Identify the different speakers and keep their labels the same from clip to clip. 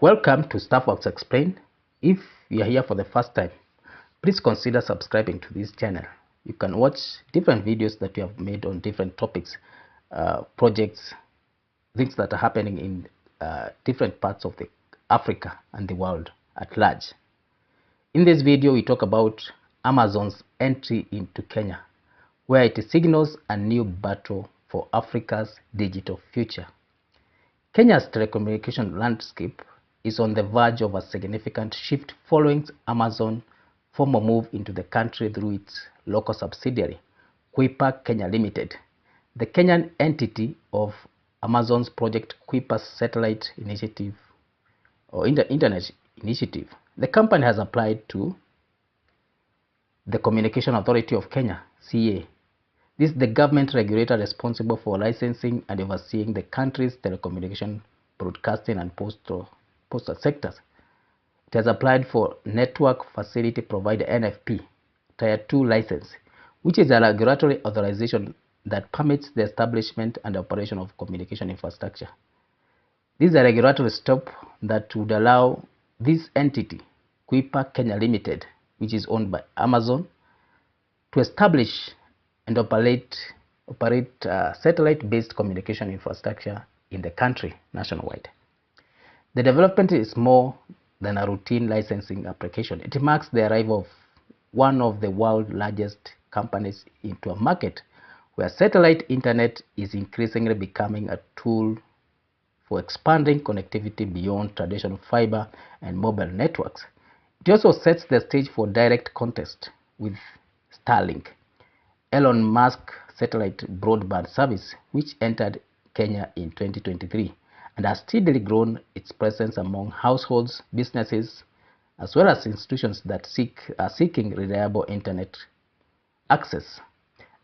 Speaker 1: Welcome to StaffWorks Explained. If you are here for the first time, please consider subscribing to this channel. You can watch different videos that we have made on different topics, projects, things that are happening in different parts of Africa and the world at large. In this video, we talk about Amazon's entry into Kenya, where it signals a new battle for Africa's digital future. Kenya's telecommunication landscape is on the verge of a significant shift following Amazon's former move into the country through its local subsidiary, Kuiper Kenya Limited, the Kenyan entity of Amazon's Project Kuiper Satellite Initiative or Internet Initiative. The company has applied to the Communication Authority of Kenya, CA. This is the government regulator responsible for licensing and overseeing the country's telecommunication, broadcasting, and postal sectors. It has applied for Network Facility Provider (NFP) Tier 2 license, which is a regulatory authorization that permits the establishment and operation of communication infrastructure. This is a regulatory step that would allow this entity, Kuiper Kenya Limited, which is owned by Amazon, to establish and operate satellite-based communication infrastructure in the country nationwide. The development is more than a routine licensing application. It marks the arrival of one of the world's largest companies into a market where satellite internet is increasingly becoming a tool for expanding connectivity beyond traditional fiber and mobile networks. It also sets the stage for direct contest with Starlink, Elon Musk's satellite broadband service, which entered Kenya in 2023 and has steadily grown its presence among households, businesses, as well as institutions that are seeking reliable internet access.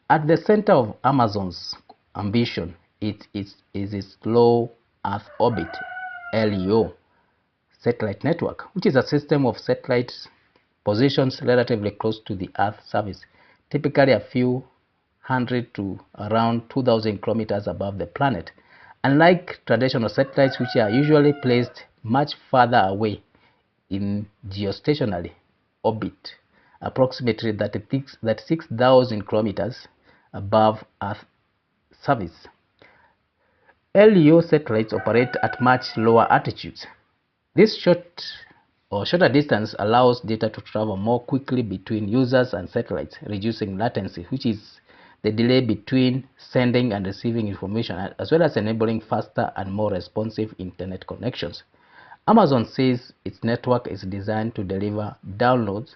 Speaker 1: At the center of Amazon's ambition is its low Earth orbit (LEO) satellite network, which is a system of satellites positioned relatively close to the Earth's surface, typically a few hundred to around 2,000 kilometers above the planet. Unlike traditional satellites, which are usually placed much further away in geostationary orbit, approximately 36,000 kilometers above Earth's surface, LEO satellites operate at much lower altitudes. This shorter distance allows data to travel more quickly between users and satellites, reducing latency, which is the delay between sending and receiving information, as well as enabling faster and more responsive internet connections. Amazon says its network is designed to deliver download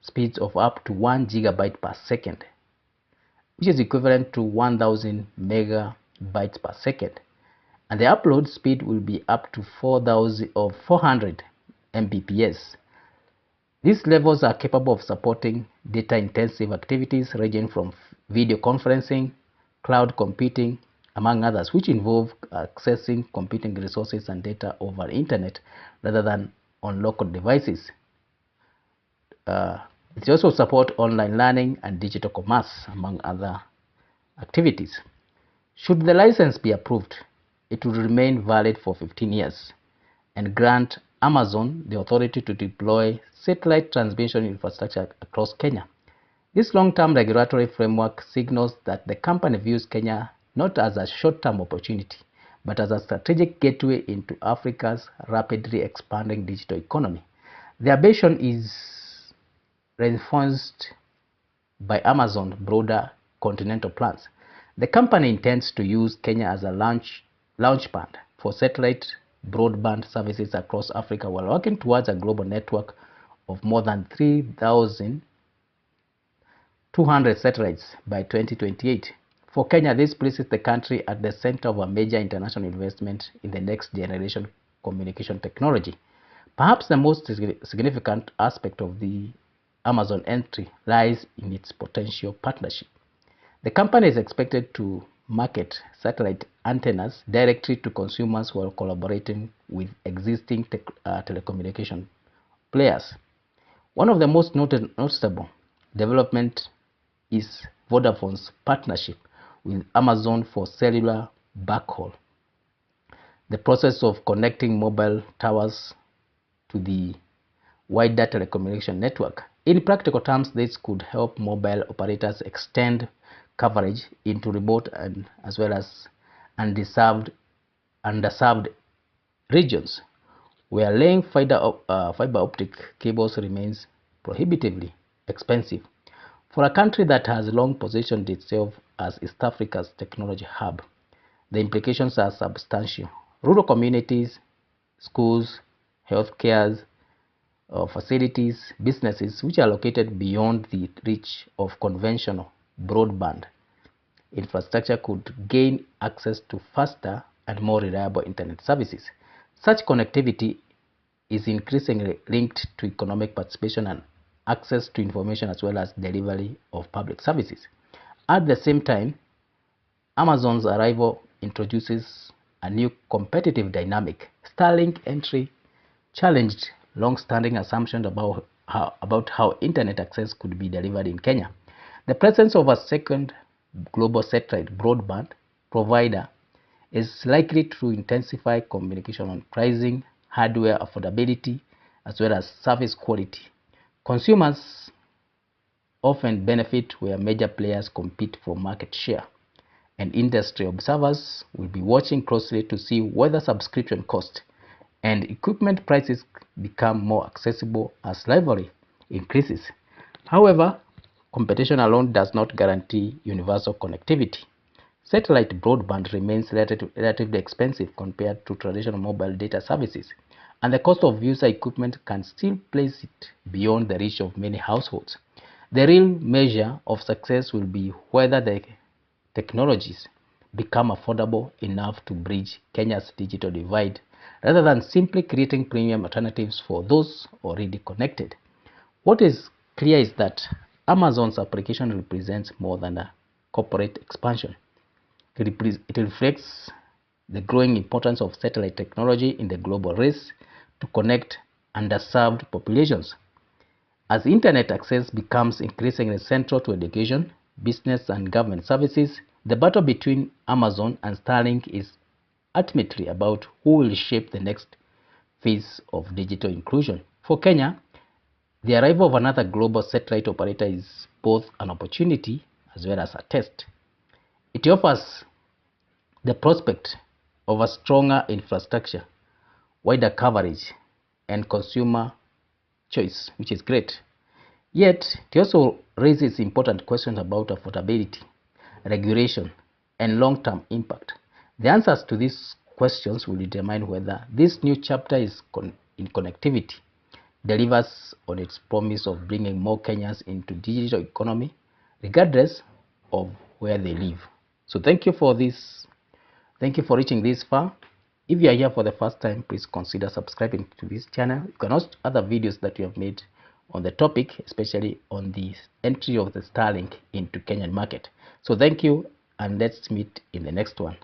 Speaker 1: speeds of up to 1 gigabyte per second, which is equivalent to 1,000 megabytes per second, and the upload speed will be up to 400 Mbps. These levels are capable of supporting data-intensive activities ranging from video conferencing, cloud computing, among others, which involve accessing computing resources and data over internet rather than on local devices. It also supports online learning and digital commerce, among other activities. Should the license be approved, it will remain valid for 15 years and grant Amazon the authority to deploy satellite transmission infrastructure across Kenya. This long-term regulatory framework signals that the company views Kenya not as a short-term opportunity, but as a strategic gateway into Africa's rapidly expanding digital economy. The ambition is reinforced by Amazon's broader continental plans. The company intends to use Kenya as a launchpad for satellite broadband services across Africa while working towards a global network of more than 3,200 satellites by 2028. For Kenya, this places the country at the center of a major international investment in the next generation communication technology. Perhaps the most significant aspect of the Amazon entry lies in its potential partnership. The company is expected to market satellite antennas directly to consumers while collaborating with existing telecommunication players. One of the most noticeable developments is Vodafone's partnership with Amazon for cellular backhaul. The process of connecting mobile towers to the wider telecommunication network. In practical terms, this could help mobile operators extend coverage into remote and as well as underserved regions where laying fiber optic cables remains prohibitively expensive. For a country that has long positioned itself as East Africa's technology hub, the implications are substantial. Rural communities, schools, healthcare facilities, businesses which are located beyond the reach of conventional broadband infrastructure could gain access to faster and more reliable internet services. Such connectivity is increasingly linked to economic participation and access to information as well as delivery of public services. At the same time, Amazon's arrival introduces a new competitive dynamic. Starlink entry challenged long-standing assumptions about how internet access could be delivered in Kenya. The presence of a second global satellite broadband provider is likely to intensify communication on pricing, hardware affordability, as well as service quality. Consumers often benefit where major players compete for market share, and industry observers will be watching closely to see whether subscription costs and equipment prices become more accessible as rivalry increases. However, competition alone does not guarantee universal connectivity. Satellite broadband remains relatively expensive compared to traditional mobile data services, and the cost of user equipment can still place it beyond the reach of many households. The real measure of success will be whether the technologies become affordable enough to bridge Kenya's digital divide rather than simply creating premium alternatives for those already connected. What is clear is that Amazon's application represents more than a corporate expansion. It reflects the growing importance of satellite technology in the global race to connect underserved populations. As internet access becomes increasingly central to education, business, and government services, the battle between Amazon and Starlink is ultimately about who will shape the next phase of digital inclusion. For Kenya, the arrival of another global satellite operator is both an opportunity as well as a test. It offers the prospect of a stronger infrastructure, wider coverage, and consumer choice, which is great. Yet, it also raises important questions about affordability, regulation, and long-term impact. The answers to these questions will determine whether this new chapter in connectivity delivers on its promise of bringing more Kenyans into digital economy, regardless of where they live. So thank you for this. Thank you for reaching this far. If you are here for the first time, please consider subscribing to this channel. You can watch other videos that we have made on the topic, especially on the entry of the Starlink into Kenyan market. So thank you, and let's meet in the next one.